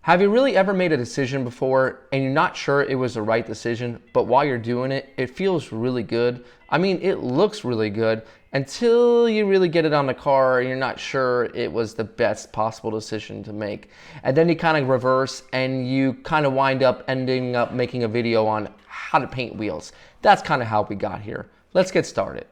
Have you really ever made a decision before and you're not sure it was the right decision, but while you're doing it, it feels really good? I mean, it looks really good until you really get it on the car and you're not sure it was the best possible decision to make. And then you kind of reverse and you kind of wind up ending up making a video on how to paint wheels. That's kind of how we got here. Let's get started.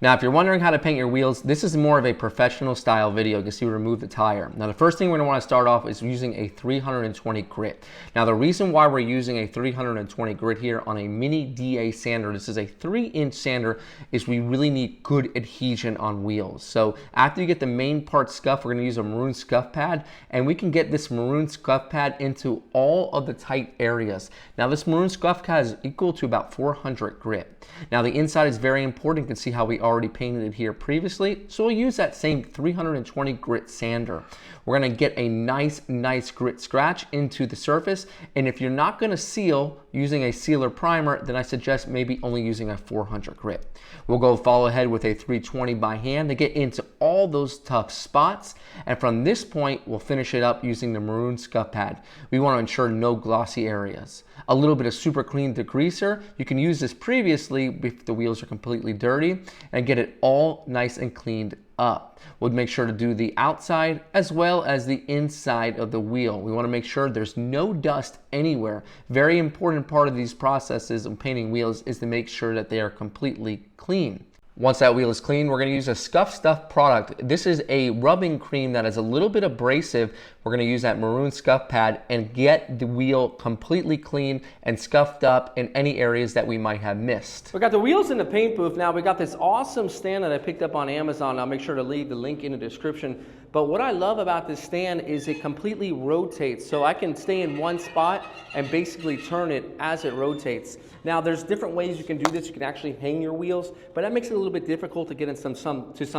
Now, if you're wondering how to paint your wheels, this is more of a professional style video because you remove the tire. Now, the first thing we're going to want to start off is using a 320 grit. Now, the reason why we're using a 320 grit here on a mini DA sander, this is a 3-inch sander, is we really need good adhesion on wheels. So after you get the main part scuffed, we're going to use a maroon scuff pad, and we can get this maroon scuff pad into all of the tight areas. Now, this maroon scuff pad is equal to about 400 grit. Now, the inside is very important. You can see how we already painted it here previously, so we'll use that same 320 grit sander. We're going to get a nice grit scratch into the surface, and if you're not going to seal using a sealer primer, then I suggest maybe only using a 400 grit. We'll follow ahead with a 320 by hand to get into all those tough spots, and from this point we'll finish it up using the maroon scuff pad. We want to ensure no glossy areas. A little bit of super clean degreaser. You can use this previously if the wheels are completely dirty, and get it all nice and cleaned up. We'll make sure to do the outside as well as the inside of the wheel. We want to make sure there's no dust anywhere. Very important part of these processes of painting wheels is to make sure that they are completely clean. Once that wheel is clean, we're going to use a Scuff Stuff product. This is a rubbing cream that is a little bit abrasive. We're going to use that maroon scuff pad and get the wheel completely clean and scuffed up in any areas that we might have missed. We got the wheels in the paint booth. Now we got this awesome stand that I picked up on Amazon. I'll make sure to leave the link in the description. But what I love about this stand is it completely rotates. So I can stay in one spot and basically turn it as it rotates. Now there's different ways you can do this. You can actually hang your wheels, but that makes it a little bit difficult to get in some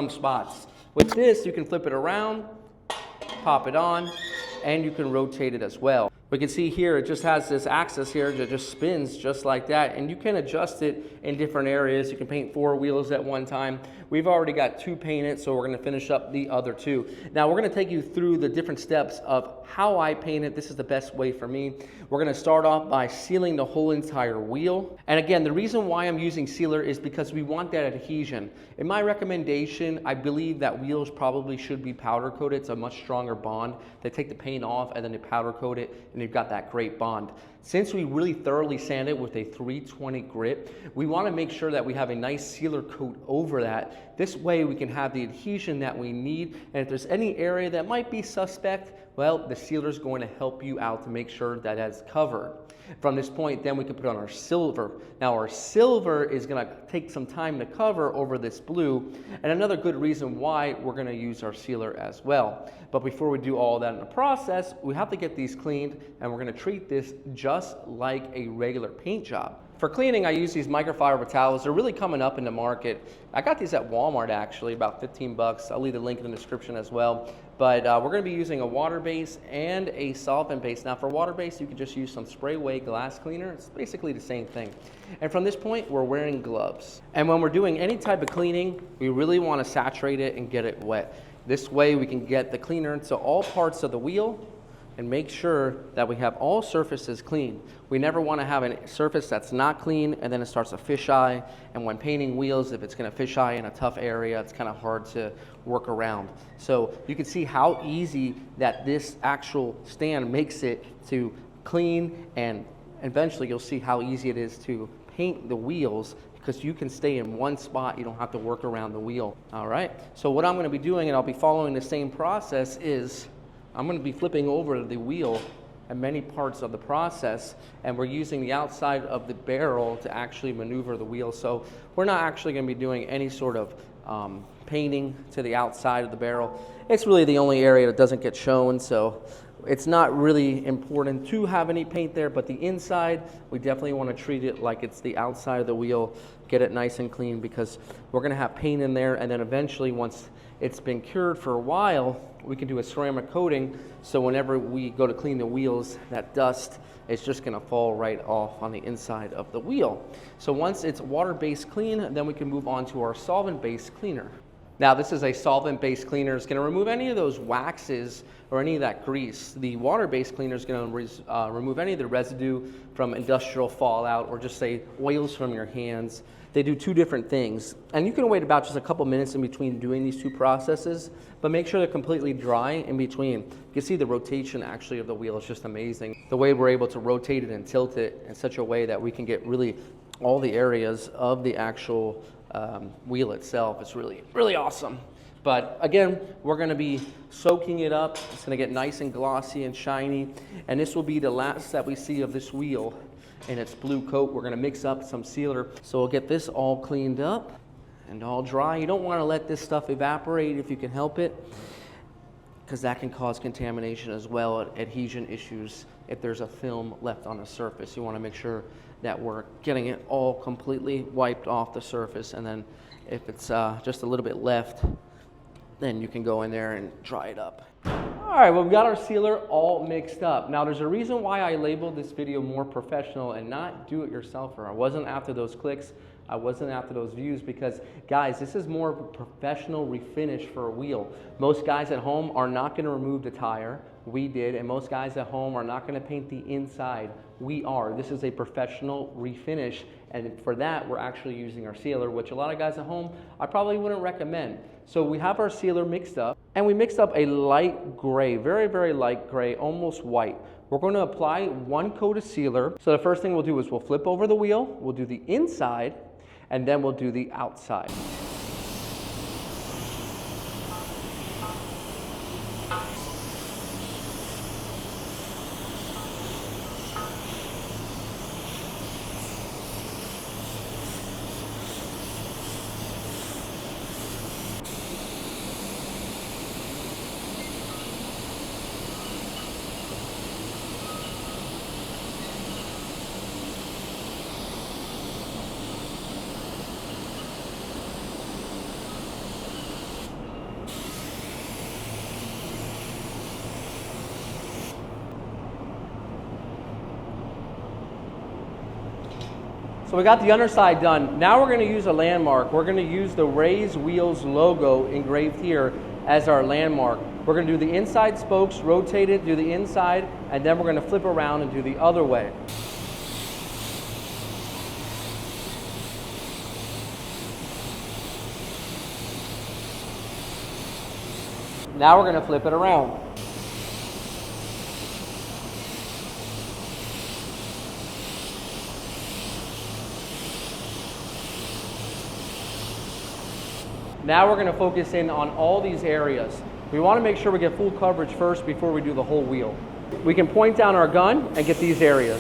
spots. With this, you can flip it around, pop it on, and you can rotate it as well. We can see here it just has this axis here that just spins just like that, and you can adjust it in different areas. You can paint 4 wheels at one time. We've already got 2 painted, so we're going to finish up the other 2. Now we're going to take you through the different steps of how I paint it. This is the best way for me. We're going to start off by sealing the whole entire wheel. And again, the reason why I'm using sealer is because we want that adhesion. In my recommendation, I believe that wheels probably should be powder coated. It's a much stronger bond. They take the paint off and then they powder coat it, and you've got that great bond. Since we really thoroughly sand it with a 320 grit, we want to make sure that we have a nice sealer coat over that. This way we can have the adhesion that we need, and if there's any area that might be suspect, well, the sealer is going to help you out to make sure that that's covered. From this point, then we can put on our silver. Now our silver is going to take some time to cover over this blue, and another good reason why we're going to use our sealer as well. But before we do all that in the process, we have to get these cleaned, and we're going to treat this just like a regular paint job. For cleaning, I use these microfiber towels. They're really coming up in the market. I got these at Walmart actually, about 15 bucks. I'll leave the link in the description as well. But we're going to be using a water base and a solvent base. Now for water base, you can just use some spray away glass cleaner. It's basically the same thing. And from this point, we're wearing gloves. And when we're doing any type of cleaning, we really want to saturate it and get it wet. This way we can get the cleaner into all parts of the wheel and make sure that we have all surfaces clean. We never want to have a surface that's not clean and then it starts to fisheye. And when painting wheels, if it's going to fisheye in a tough area, it's kind of hard to work around. So you can see how easy that this actual stand makes it to clean, and eventually you'll see how easy it is to paint the wheels because you can stay in one spot. You don't have to work around the wheel. All right. So what I'm going to be doing, and I'll be following the same process, is I'm going to be flipping over the wheel at many parts of the process, and we're using the outside of the barrel to actually maneuver the wheel. So we're not actually going to be doing any sort of painting to the outside of the barrel. It's really the only area that doesn't get shown, so it's not really important to have any paint there, but the inside, we definitely want to treat it like it's the outside of the wheel, get it nice and clean, because we're going to have paint in there, and then eventually once it's been cured for a while, we can do a ceramic coating, so whenever we go to clean the wheels, that dust is just going to fall right off on the inside of the wheel. So once it's water-based clean, then we can move on to our solvent-based cleaner. Now this is a solvent-based cleaner. It's going to remove any of those waxes or any of that grease. The water-based cleaner is going to remove any of the residue from industrial fallout or just say oils from your hands. They do two different things. And you can wait about just a couple minutes in between doing these two processes, but make sure they're completely dry in between. You can see the rotation actually of the wheel is just amazing. The way we're able to rotate it and tilt it in such a way that we can get really all the areas of the actual wheel itself is really, really awesome. But again, we're gonna be soaking it up. It's gonna get nice and glossy and shiny. And this will be the last that we see of this wheel in its blue coat. We're gonna mix up some sealer. So we'll get this all cleaned up and all dry. You don't wanna let this stuff evaporate if you can help it, because that can cause contamination as well, adhesion issues if there's a film left on the surface. You wanna make sure that we're getting it all completely wiped off the surface, and then if it's just a little bit left, then you can go in there and dry it up. All right, well, we've got our sealer all mixed up. Now, there's a reason why I labeled this video more professional and not do-it-yourselfer. I wasn't after those clicks. I wasn't after those views because, guys, this is more of a professional refinish for a wheel. Most guys at home are not going to remove the tire. We did, and most guys at home are not going to paint the inside. We are. This is a professional refinish, and for that, we're actually using our sealer, which a lot of guys at home, I probably wouldn't recommend. So we have our sealer mixed up, and we mixed up a light gray, very, very light gray, almost white. We're going to apply one coat of sealer. So the first thing we'll do is we'll flip over the wheel, we'll do the inside, and then we'll do the outside. So we got the underside done. Now we're going to use a landmark. We're going to use the Raise Wheels logo engraved here as our landmark. We're going to do the inside spokes, rotate it, do the inside, and then we're going to flip around and do the other way. Now we're going to flip it around. Now we're going to focus in on all these areas. We want to make sure we get full coverage first before we do the whole wheel. We can point down our gun and get these areas.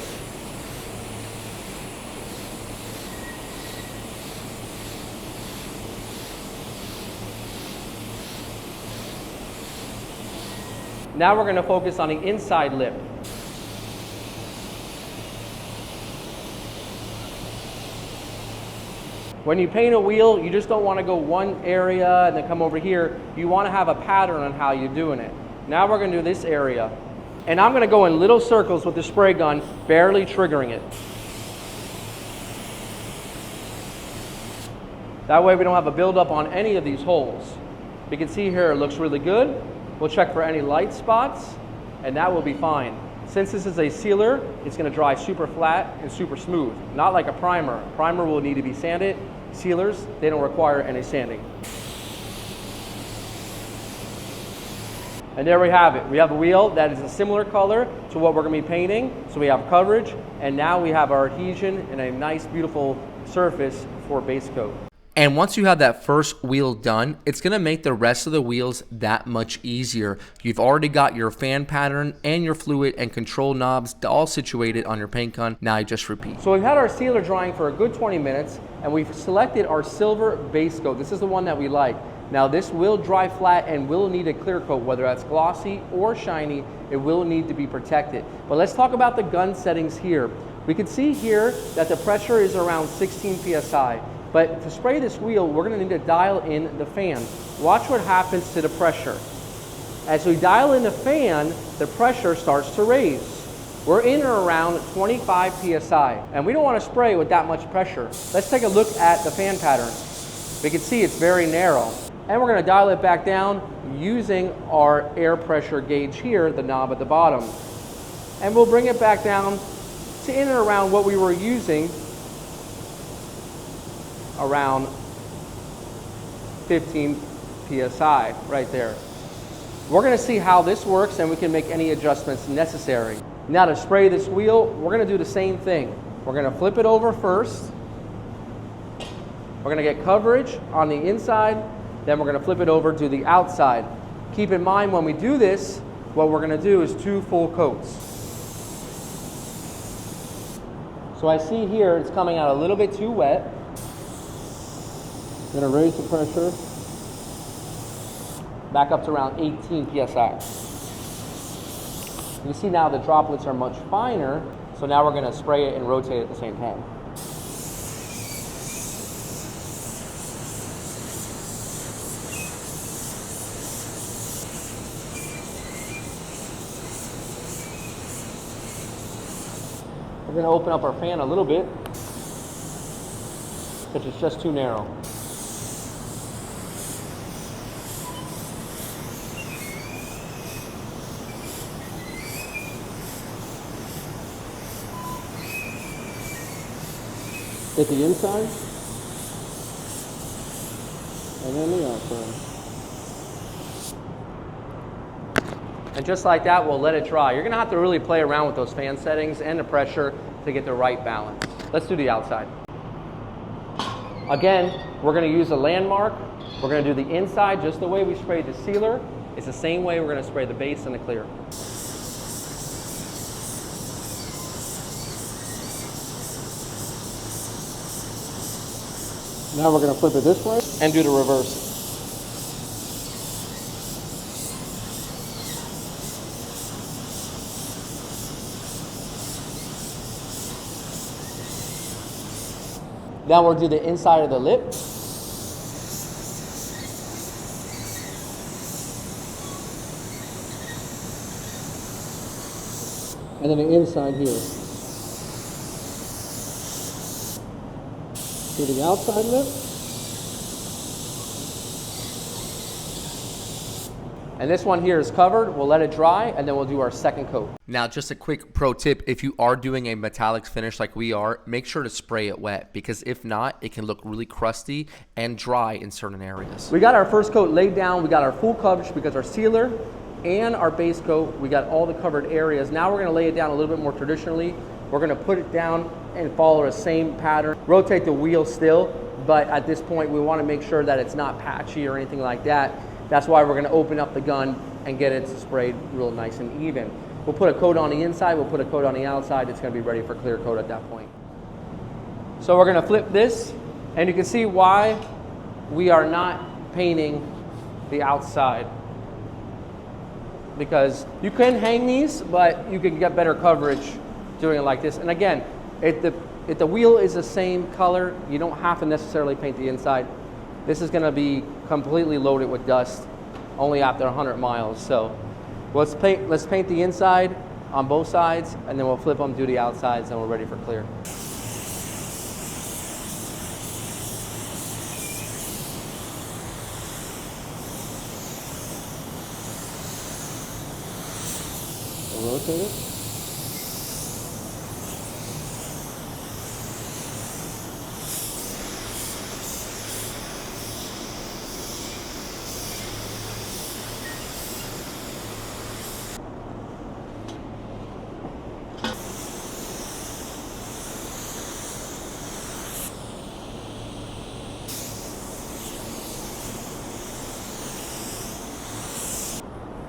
Now we're going to focus on the inside lip. When you paint a wheel, you just don't want to go one area and then come over here. You want to have a pattern on how you're doing it. Now we're going to do this area. And I'm going to go in little circles with the spray gun, barely triggering it. That way we don't have a buildup on any of these holes. You can see here it looks really good. We'll check for any light spots, and that will be fine. Since this is a sealer, it's going to dry super flat and super smooth, not like a primer. Primer will need to be sanded. Sealers, they don't require any sanding. And there we have it. We have a wheel that is a similar color to what we're going to be painting. So we have coverage, and now we have our adhesion and a nice, beautiful surface for base coat. And once you have that first wheel done, it's going to make the rest of the wheels that much easier. You've already got your fan pattern and your fluid and control knobs all situated on your paint gun. Now you just repeat. So we've had our sealer drying for a good 20 minutes, and we've selected our silver base coat. This is the one that we like. Now this will dry flat and will need a clear coat, whether that's glossy or shiny, it will need to be protected. But let's talk about the gun settings here. We can see here that the pressure is around 16 PSI. But to spray this wheel, we're going to need to dial in the fan. Watch what happens to the pressure. As we dial in the fan, the pressure starts to raise. We're in or around 25 PSI, and we don't want to spray with that much pressure. Let's take a look at the fan pattern. We can see it's very narrow. And we're gonna dial it back down using our air pressure gauge here, the knob at the bottom. And we'll bring it back down to in and around what we were using, around 15 PSI right there. We're gonna see how this works and we can make any adjustments necessary. Now to spray this wheel, we're gonna do the same thing. We're gonna flip it over first. We're gonna get coverage on the inside, then we're gonna flip it over to the outside. Keep in mind when we do this, what we're gonna do is 2 full coats. So I see here it's coming out a little bit too wet. I'm gonna raise the pressure back up to around 18 PSI. You see now the droplets are much finer, so now we're gonna spray it and rotate it at the same time. We're gonna open up our fan a little bit, because it's just too narrow. Get the inside, and then the outside. And just like that, we'll let it dry. You're gonna have to really play around with those fan settings and the pressure to get the right balance. Let's do the outside. Again, we're gonna use a landmark. We're gonna do the inside just the way we sprayed the sealer. It's the same way we're gonna spray the base and the clear. Now we're gonna flip it this way and do the reverse. Now we'll do the inside of the lip. And then the inside here. Do the outside lip. And this one here is covered. We'll let it dry and then we'll do our second coat. Now, just a quick pro tip, if you are doing a metallics finish like we are, make sure to spray it wet, because if not, it can look really crusty and dry in certain areas. We got our first coat laid down. We got our full coverage because our sealer and our base coat, we got all the covered areas. Now we're gonna lay it down a little bit more traditionally. We're gonna put it down and follow the same pattern. Rotate the wheel still, but at this point we wanna make sure that it's not patchy or anything like that. That's why we're gonna open up the gun and get it sprayed real nice and even. We'll put a coat on the inside, we'll put a coat on the outside. It's gonna be ready for clear coat at that point. So we're gonna flip this, and you can see why we are not painting the outside. Because you can hang these, but you can get better coverage doing it like this. And again, if the wheel is the same color, you don't have to necessarily paint the inside. This is gonna be completely loaded with dust only after 100 miles. So let's paint the inside on both sides, and then we'll flip them, do the outsides, and we're ready for clear. Rotate it.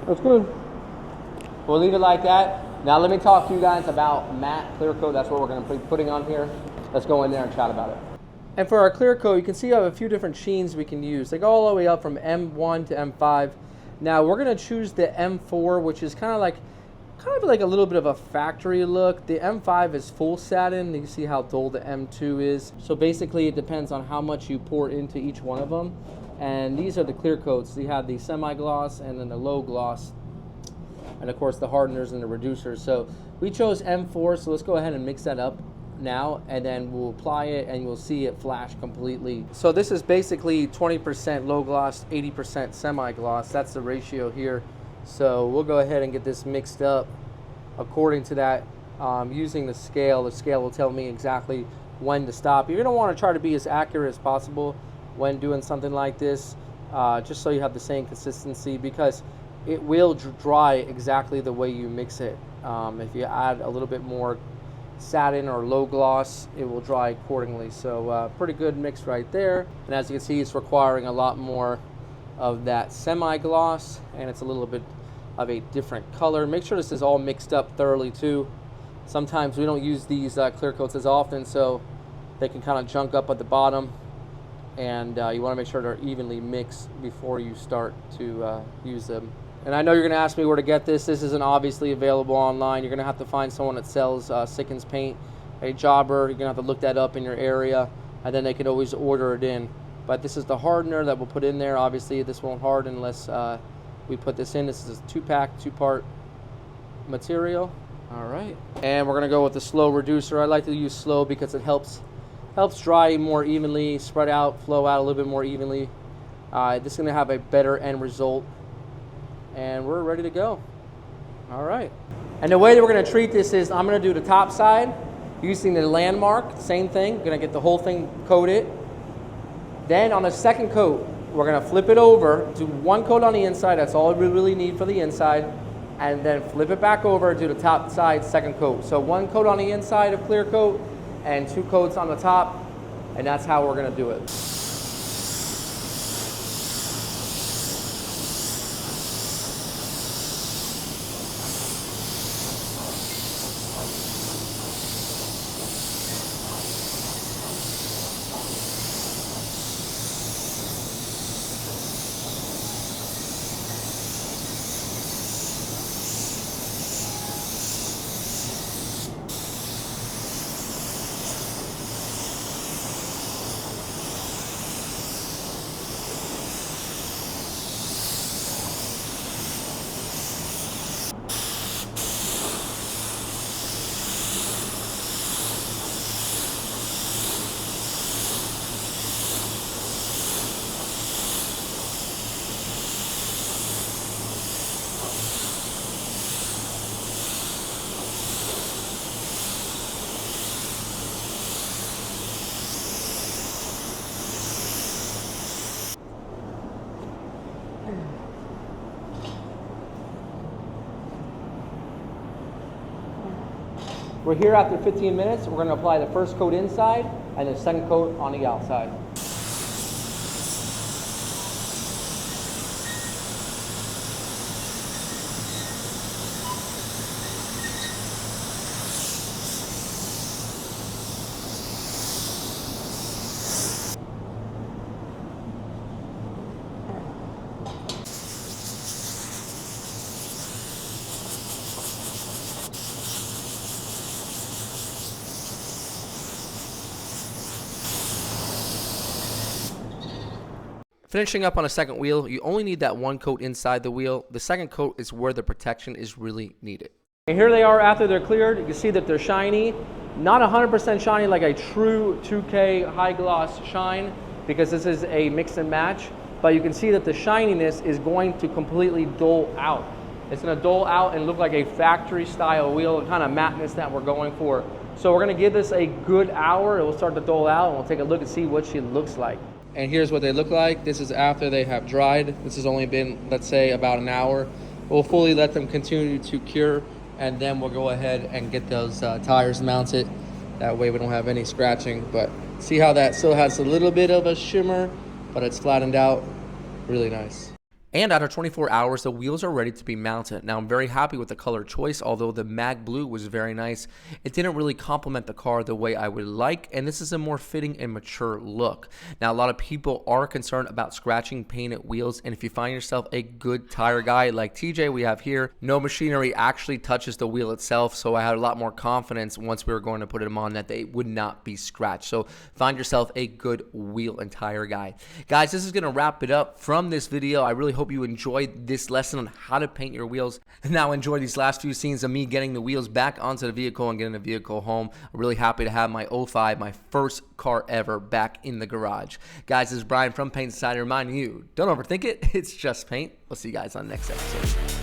That's good. We'll leave it like that. Now let me talk to you guys about matte clear coat. That's what we're going to be putting on here. Let's go in there and chat about it. And for our clear coat, you can see I have a few different sheens we can use. They go all the way up from M1 to M5. Now we're going to choose the M4, which is kind of like a little bit of a factory look. The M5 is full satin. You can see how dull the M2 is. So basically it depends on how much you pour into each one of them. And these are the clear coats. You have the semi-gloss and then the low gloss. And of course the hardeners and the reducers. So we chose M4, so let's go ahead and mix that up now, and then we'll apply it and you'll see it flash completely. So this is basically 20% low gloss, 80% semi-gloss. That's the ratio here. So we'll go ahead and get this mixed up according to that using the scale. The scale will tell me exactly when to stop. You're gonna wanna try to be as accurate as possible when doing something like this, just so you have the same consistency, because it will dry exactly the way you mix it. If you add a little bit more satin or low gloss, it will dry accordingly. So pretty good mix right there. And as you can see, it's requiring a lot more of that semi-gloss, and it's a little bit of a different color. Make sure this is all mixed up thoroughly too. Sometimes we don't use these clear coats as often, so they can kind of junk up at the bottom, and you want to make sure they're evenly mixed before you start to use them. And I know you're going to ask me where to get this. This isn't obviously available online. You're going to have to find someone that sells Sikkens paint, a jobber. You're going to have to look that up in your area, and then they can always order it in. But this is the hardener that we'll put in there. Obviously, this won't harden unless we put this in. This is a two-pack, two-part material. All right. And we're going to go with the slow reducer. I like to use slow because it helps dry more evenly, spread out, flow out a little bit more evenly. This is going to have a better end result. And we're ready to go. All right. And the way that we're going to treat this is I'm going to do the top side using the landmark. Same thing. Going to get the whole thing coated. Then on the second coat, we're going to flip it over, do one coat on the inside. That's all we really need for the inside. And then flip it back over, do the top side second coat. So one coat on the inside of clear coat and two coats on the top. And that's how we're going to do it. We're here after 15 minutes. We're going to apply the first coat inside and the second coat on the outside. Finishing up on a second wheel, you only need that one coat inside the wheel. The second coat is where the protection is really needed. And here they are after they're cleared. You can see that they're shiny. Not 100% shiny like a true 2K high gloss shine, because this is a mix and match. But you can see that the shininess is going to completely dull out. It's going to dull out and look like a factory style wheel, the kind of mateness that we're going for. So we're going to give this a good hour. It will start to dull out, and we'll take a look and see what she looks like. And here's what they look like. This is after they have dried. This has only been, let's say, about an hour. We'll fully let them continue to cure, and then we'll go ahead and get those tires mounted. That way we don't have any scratching. But see how that still has a little bit of a shimmer, but it's flattened out. Really nice. And after 24 hours, the wheels are ready to be mounted. Now, I'm very happy with the color choice, although the mag blue was very nice. It didn't really complement the car the way I would like, and this is a more fitting and mature look. Now, a lot of people are concerned about scratching painted wheels, and if you find yourself a good tire guy like TJ we have here, no machinery actually touches the wheel itself, so I had a lot more confidence once we were going to put them on that they would not be scratched. So find yourself a good wheel and tire guy. Guys, this is going to wrap it up from this video. I really hope hope you enjoyed this lesson on how to paint your wheels. And now enjoy these last few scenes of me getting the wheels back onto the vehicle and getting the vehicle home. I'm really happy to have my 05, my first car ever, back in the garage. Guys, this is Brian from Paint Society reminding you, don't overthink it. It's just paint. We'll see you guys on the next episode.